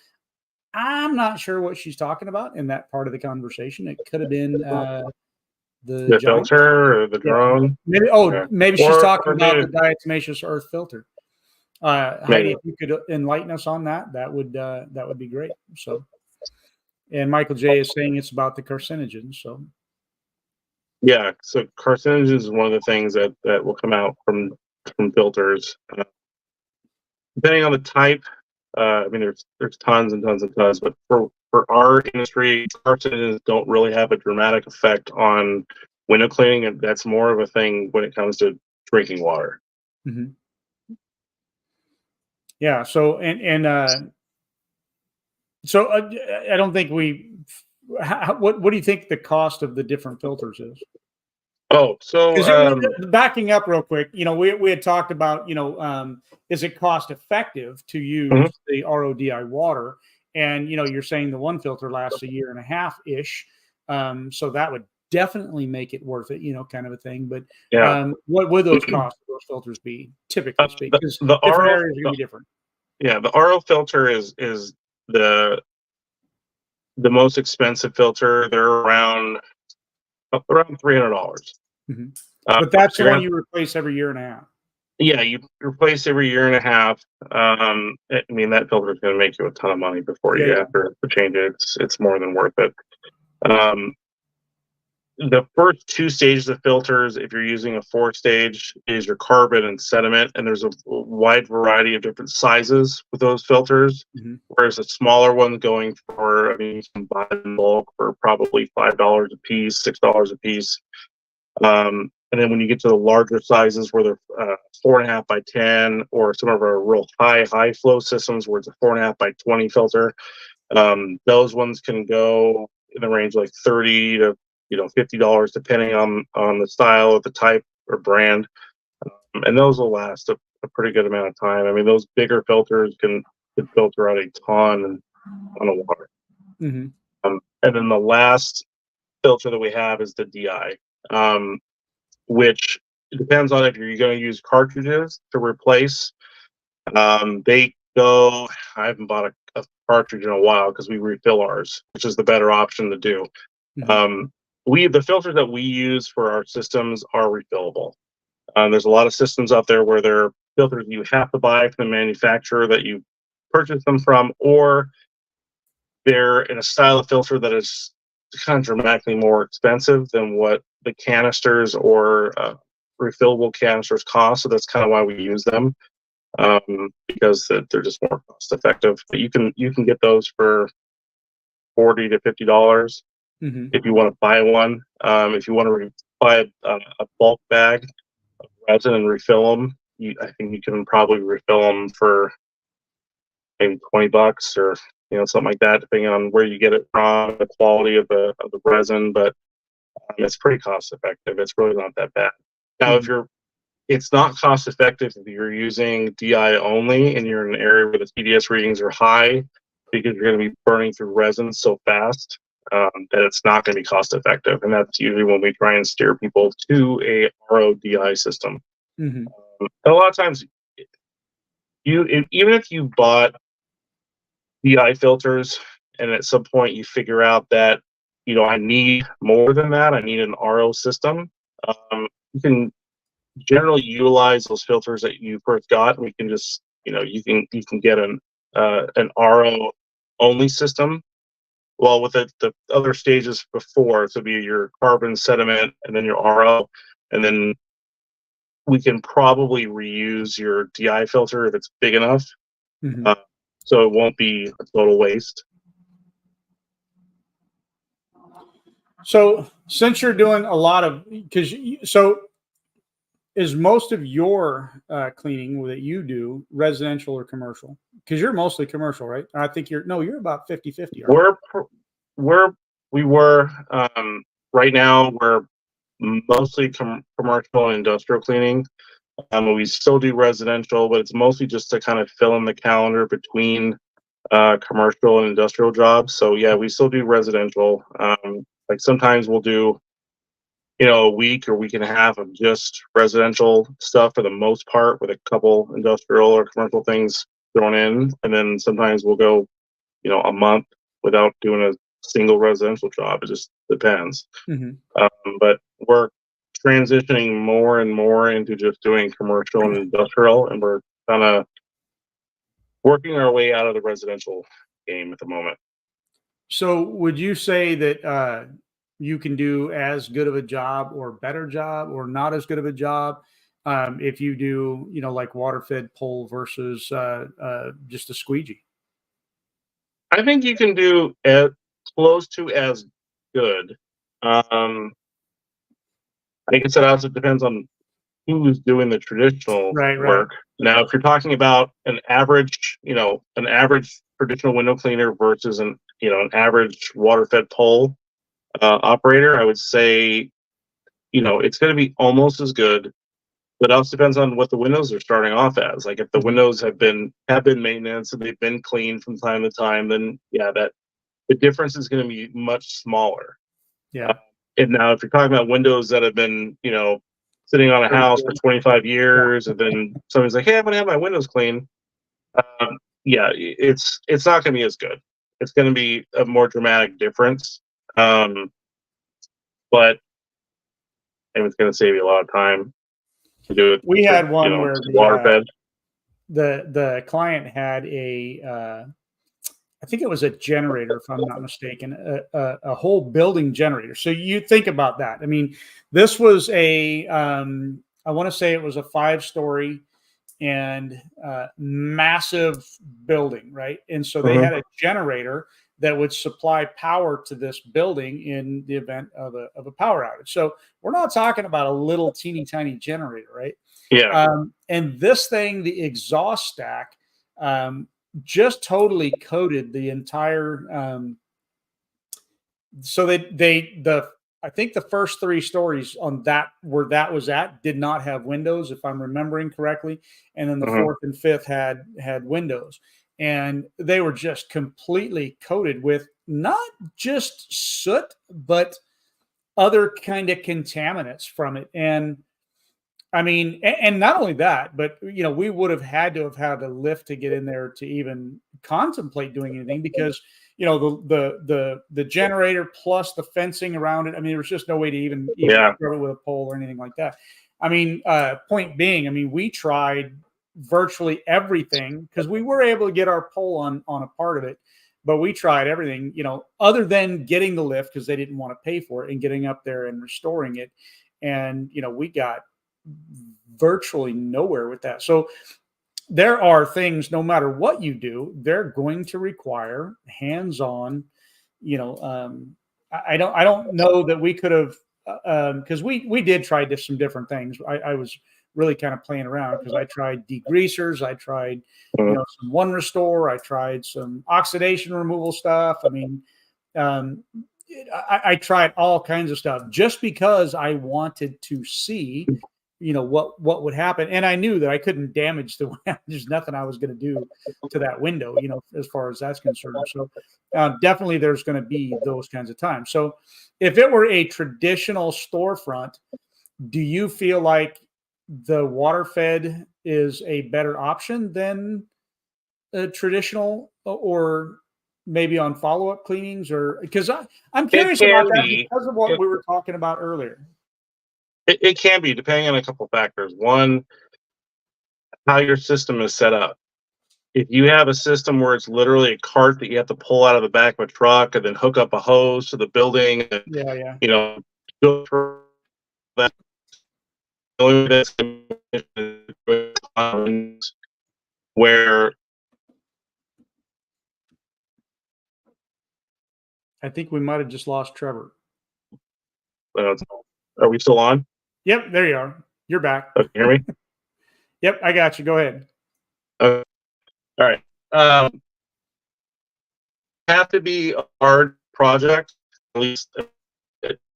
I'm not sure what she's talking about in that part of the conversation. It could have been the giant filter or the drone. Maybe, Okay. maybe she's talking or about the diatomaceous earth filter. Heidi, Maybe. if you could enlighten us on that, that would be great. So, and Michael J is saying it's about the carcinogens. So, Yeah, so carcinogens is one of the things that will come out from filters. Depending on the type, I mean, there's tons and tons and tons, but for our industry, carcinogens don't really have a dramatic effect on window cleaning, and that's more of a thing when it comes to drinking water. mm-hmm. Yeah. So so I don't think we. What do you think the cost of the different filters is? Oh, so backing up real quick, we had talked about, is it cost effective to use the RODI water? And, you're saying the one filter lasts a year and a half ish. So that would definitely make it worth it, kind of a thing. But what would those costs of those filters be, typically speaking? Because the different RO, areas are going to be different. Yeah, the RO filter is the most expensive filter. They're around $300. Mm-hmm. But that's so the one you replace every year and a half. Yeah, you replace every year and a half. I mean, that filter is going to make you a ton of money before you have to change it. It's more than worth it. The first two stages of filters, if you're using a 4-stage, is your carbon and sediment, and there's a wide variety of different sizes with those filters. Mm-hmm. Whereas the smaller ones going for, I mean, you can buy them in bulk for probably $5 a piece, $6 a piece. And then when you get to the larger sizes where they're 4.5 by 10, or some of our real high flow systems where it's a 4.5 by 20 filter, those ones can go in the range like $30 to $50, depending on the style of the type or brand, and those will last a pretty good amount of time. I mean, those bigger filters can filter out a ton of water. Mm-hmm. And then the last filter that we have is the DI. Which depends on if you're going to use cartridges to replace. They go, I haven't bought a cartridge in a while because we refill ours, which is the better option to do. Mm-hmm. The filters that we use for our systems are refillable. There's a lot of systems out there where they're filters you have to buy from the manufacturer that you purchase them from, or they're in a style of filter that is kind of dramatically more expensive than what the canisters or refillable canisters cost. So that's kind of why we use them, because they're just more cost effective. But you can get those for $40 to $50 if you want to buy one. If you want to buy a bulk bag of resin and refill them, I think you can probably refill them for maybe $20 or something like that, depending on where you get it from, the quality of the resin. But it's pretty cost effective. It's really not that bad. Now, it's not cost effective if you're using DI only and you're in an area where the TDS readings are high, because you're going to be burning through resin so fast that it's not going to be cost effective. And that's usually when we try and steer people to a RO DI system. Mm-hmm. A lot of times, even if you bought DI filters and at some point you figure out that I need more than that, I need an RO system, you can generally utilize those filters that you first got, and we can just you can get an RO only system. Well, with the other stages before, so be your carbon, sediment, and then your RO, and then we can probably reuse your DI filter if it's big enough. Mm-hmm. So it won't be a total waste. So since you're doing a lot of, is most of your cleaning that you do residential or commercial? Because you're mostly commercial, right? I think you're about 50-50. We were right now we're mostly commercial and industrial cleaning. We still do residential, but it's mostly just to kind of fill in the calendar between commercial and industrial jobs. So yeah, we still do residential. Like sometimes we'll do, a week or week and a half of just residential stuff for the most part, with a couple industrial or commercial things thrown in. And then sometimes we'll go, a month without doing a single residential job. It just depends. But we're transitioning more and more into just doing commercial and industrial, and we're kind of working our way out of the residential game at the moment. So would you say that you can do as good of a job or better job or not as good of a job if you do, like water fed pole versus just a squeegee? I think you can do as close to as good. Like I said, also depends on who's doing the traditional Right, right. work. Now, if you're talking about an average, an average traditional window cleaner versus an average water fed pole operator, I would say, it's going to be almost as good. But it also depends on what the windows are starting off as. Like if the Mhm. windows have been maintenance and they've been cleaned from time to time, then yeah, that the difference is going to be much smaller. Uh, Yeah. and now, if you're talking about windows that have been, sitting on a house for 25 years, and then somebody's like, "Hey, I'm going to have my windows cleaned," yeah, it's not going to be as good. It's going to be a more dramatic difference, but and it's going to save you a lot of time to do it. We had one where Just water fed. the client had I think it was a generator, if I'm not mistaken, a whole building generator. So you think about that. I mean, this was I want to say it was a 5-story and massive building, right? And so they Mhm. had a generator that would supply power to this building in the event of a power outage. So we're not talking about a little teeny tiny generator, right? Yeah. And this thing, the exhaust stack, just totally coated the entire. So the I think the first 3 stories on that where that was at did not have windows, if I'm remembering correctly, and then the Mhm. fourth and fifth had windows, and they were just completely coated with not just soot, but other kind of contaminants from it. And I mean, and not only that, but we would have had to have had a lift to get in there to even contemplate doing anything because the generator plus the fencing around it. I mean, there was just no way to even Yeah. scrub it with a pole or anything like that. I mean, point being, I mean, we tried virtually everything because we were able to get our pole on a part of it, but we tried everything, other than getting the lift because they didn't want to pay for it and getting up there and restoring it. And we got virtually nowhere with that. So there are things, no matter what you do, they're going to require hands-on. I don't know that we could have because we did try some different things. I was really kind of playing around because I tried degreasers, I tried Mhm. some one restore, I tried some oxidation removal stuff. I mean, um, I tried all kinds of stuff just because I wanted to see, what would happen, and I knew that I couldn't damage the. There's nothing I was going to do to that window, as far as that's concerned. So definitely, there's going to be those kinds of times. So if it were a traditional storefront, do you feel like the water fed is a better option than a traditional, or maybe on follow-up cleanings, or because I'm It curious about can that be. because of what It, we were talking about earlier. it can be depending on a couple factors. One, how your system is set up. If you have a system where it's literally a cart that you have to pull out of the back of a truck and then hook up a hose to the building and Yeah, yeah. you know go through that, where I think we might have just lost Trevor. uh, are we still on? Yep, there you are. You're back. Can you hear me? Yep, I got you. Go ahead. All right. Have to be a hard project, at least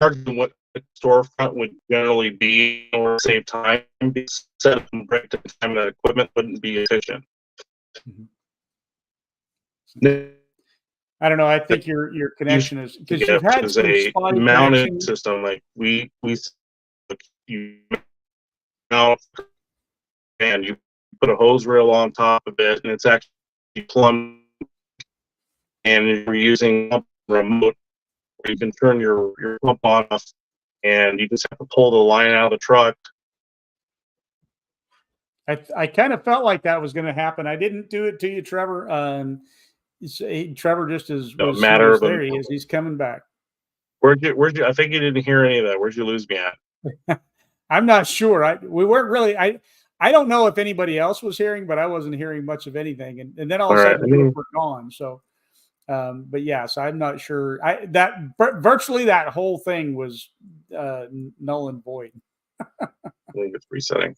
harder than what the storefront would generally be, or save time, because set up and break time that equipment wouldn't be efficient. Mhm. I don't know. I think your connection is because you've Which had is some a spotty mounted connection. system. Like you mount and you put a hose reel on top of it, and it's actually plumbed. And you're using a remote where you can turn your pump on off, and you just have to pull the line out of the truck. I kind of felt like that was going to happen. I didn't do it to you, Trevor. Trevor just A was matter of there. a He is. He's coming back. Where'd you? I think you didn't hear any of that. Where'd you lose me at? I'm not sure. We weren't really. I don't know if anybody else was hearing, but I wasn't hearing much of anything. And then all of a sudden you were gone. So, but yeah, so I'm not sure. Virtually that whole thing was null and void. I think it's resetting.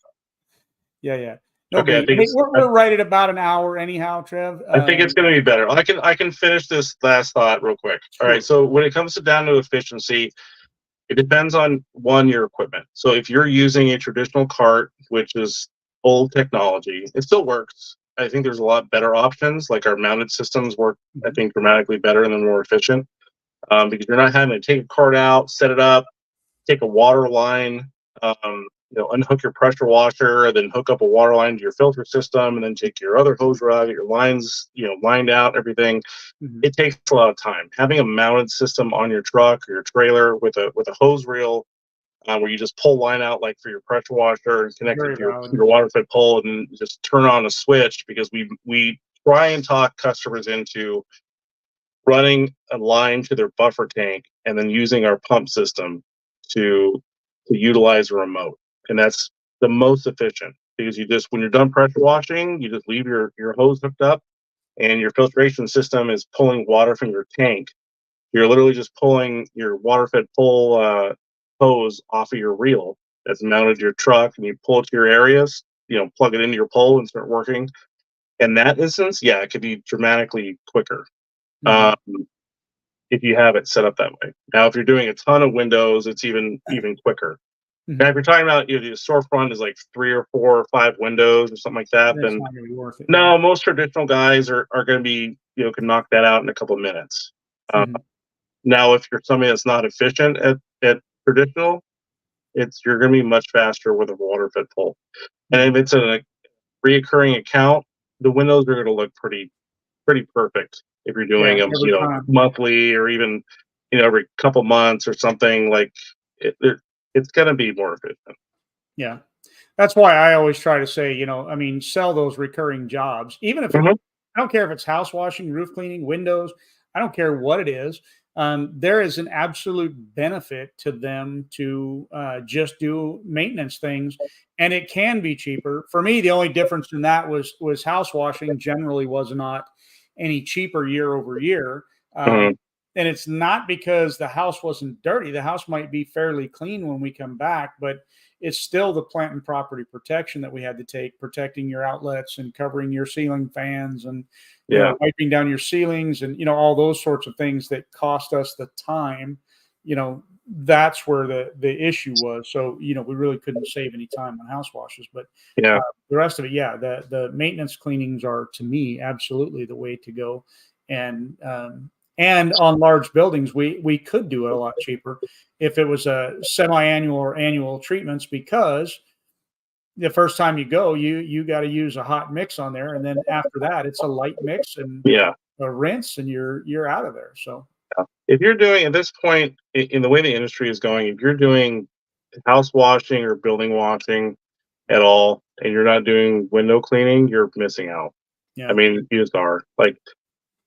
Yeah. No Okay, big. Hey, we're right at about an hour anyhow, Trev. I think it's going to be better. I can finish this last thought real quick. All right. So when it comes down to efficiency, it depends on your equipment. So if you're using a traditional cart, which is old technology, it still works. I think there's a lot better options. Like our mounted systems work, I think, dramatically better and they're more efficient because you're not having to take a cart out, set it up, take a water line, unhook your pressure washer, then hook up a water line to your filter system, and then take your other hose rod, get your lines, lined out, everything. It takes a lot of time. Having a mounted system on your truck or your trailer with a hose reel, where you just pull line out like for your pressure washer and connect it to your water fed pole, and then just turn on a switch because we try and talk customers into running a line to their buffer tank and then using our pump system to utilize a remote. And that's the most efficient because when you're done pressure washing, you just leave your hose hooked up and your filtration system is pulling water from your tank. You're literally just pulling your water fed pole hose off of your reel that's mounted to your truck, and you pull it to your areas, plug it into your pole and start working. In that instance, yeah, it could be dramatically quicker. If you have it set up that way. Now, if you're doing a ton of windows, it's even quicker. Now, if you're talking about the storefront is like 3 or 4 or 5 windows or something like that, then not going to be worth it. No, most traditional guys are going to be can knock that out in a couple of minutes. Now, if you're somebody that's not efficient at traditional, you're going to be much faster with a water fed pole. And if it's a reoccurring account, the windows are going to look pretty perfect if you're doing them, monthly or even every couple months or something. Like it's going to be more efficient. Yeah, that's why I always try to say, sell those recurring jobs, even if I don't care if it's house washing, roof cleaning, windows. I don't care what it is. There is an absolute benefit to them to just do maintenance things, and it can be cheaper. For me, the only difference in that was house washing generally was not any cheaper year over year. And it's not because the house wasn't dirty. The house might be fairly clean when we come back, but it's still the plant and property protection that we had to take, protecting your outlets and covering your ceiling fans and wiping down your ceilings and all those sorts of things that cost us the time. That's where the issue was. So we really couldn't save any time on house washes, but the rest of it, the maintenance cleanings are, to me, absolutely the way to go. And on large buildings, we could do it a lot cheaper if it was a semi-annual or annual treatments, because the first time you go, you got to use a hot mix on there, and then after that, it's a light mix and a rinse, and you're out of there. So if you're doing at this point in the way the industry is going, if you're doing house washing or building washing at all, and you're not doing window cleaning, you're missing out. I mean, you just are. Like,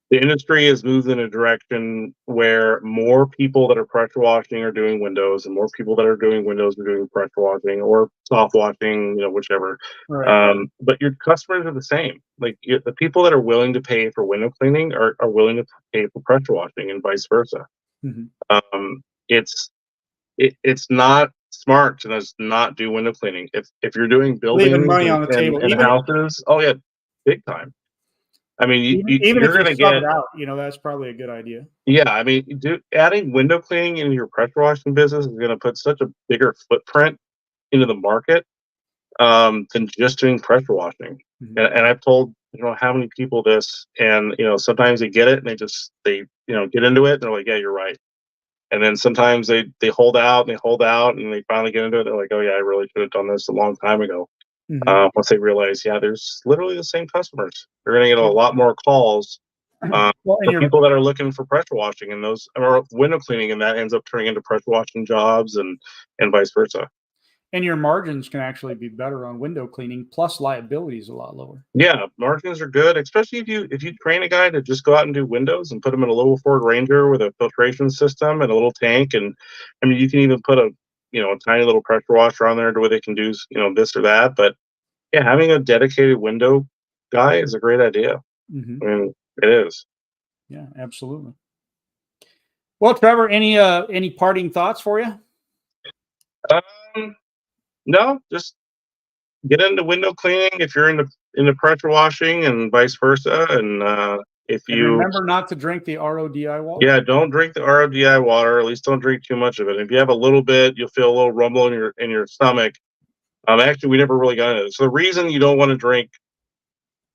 the industry has moved in a direction where more people that are pressure washing are doing windows, and more people that are doing windows are doing pressure washing or soft washing, whichever. But your customers are the same. Like, the people that are willing to pay for window cleaning are willing to pay for pressure washing, and vice versa. It's not smart to just not do window cleaning. If you're doing buildings leaving money on the table, and houses, big time. I mean, even you're if going to sub get it out, that's probably a good idea. Yeah, I mean, adding window cleaning into your pressure washing business is going to put such a bigger footprint into the market than just doing pressure washing. And I've told how many people this, and sometimes they get it and they get into it. And they're like, yeah, you're right. And then sometimes they hold out and they hold out and they finally get into it. They're like, oh yeah, I really should have done this a long time ago. Once they realize, yeah, there's literally the same customers. They're going to get a lot more calls. Well, and The people that are looking for pressure washing and those or window cleaning, and that ends up turning into pressure washing jobs and vice versa. and your margins can actually be better on window cleaning, plus liability is a lot lower. Yeah, margins are good, especially if you train a guy to just go out and do windows and put him in a little Ford Ranger with a filtration system and a little tank, and I mean you can even put a tiny little pressure washer on there to where they can do this or that. But yeah, having a dedicated window guy is a great idea. Mm-hmm. I mean, it is. Yeah, absolutely. Well, Trevor, any parting thoughts for you? No, just get into window cleaning if you're into pressure washing and vice versa. And if And you remember not to drink the RODI water. yeah, don't drink the RODI water. At least don't drink too much of it. If you have a little bit, you'll feel a little rumble in your stomach. Actually, we never really got into it. So the reason you don't want to drink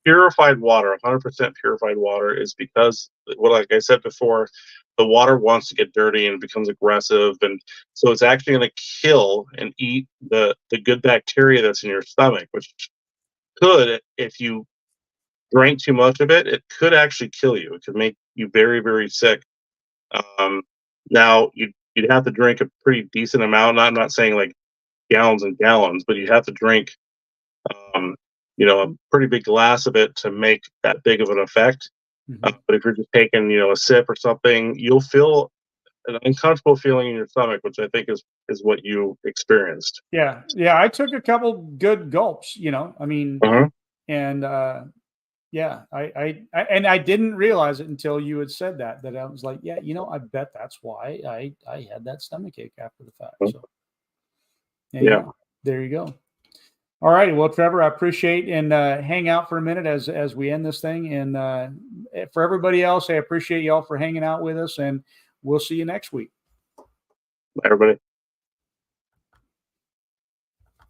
purified water, 100% purified water, is because, well, like I said before, the water wants to get dirty and becomes aggressive, and so it's actually going to kill and eat the good bacteria that's in your stomach, which could, if you drank too much of it, it could actually kill you. It could make you very, very sick. Um, Now you'd have to drink a pretty decent amount. I'm not saying like gallons and gallons, but you have to drink um, a pretty big glass of it to make that big of an effect. Mm-hmm. But if you're just taking, a sip or something, you'll feel an uncomfortable feeling in your stomach, which I think is what you experienced. Yeah, I took a couple good gulps. I mean, Uh-huh. and yeah, and I didn't realize it until you had said that I was like, yeah, I bet that's why I had that stomach ache after the fact. So Yeah. there you go. All righty. Well, Trevor, I appreciate and hang out for a minute as we end this thing. And for everybody else, I appreciate y'all for hanging out with us, and we'll see you next week. Bye, everybody.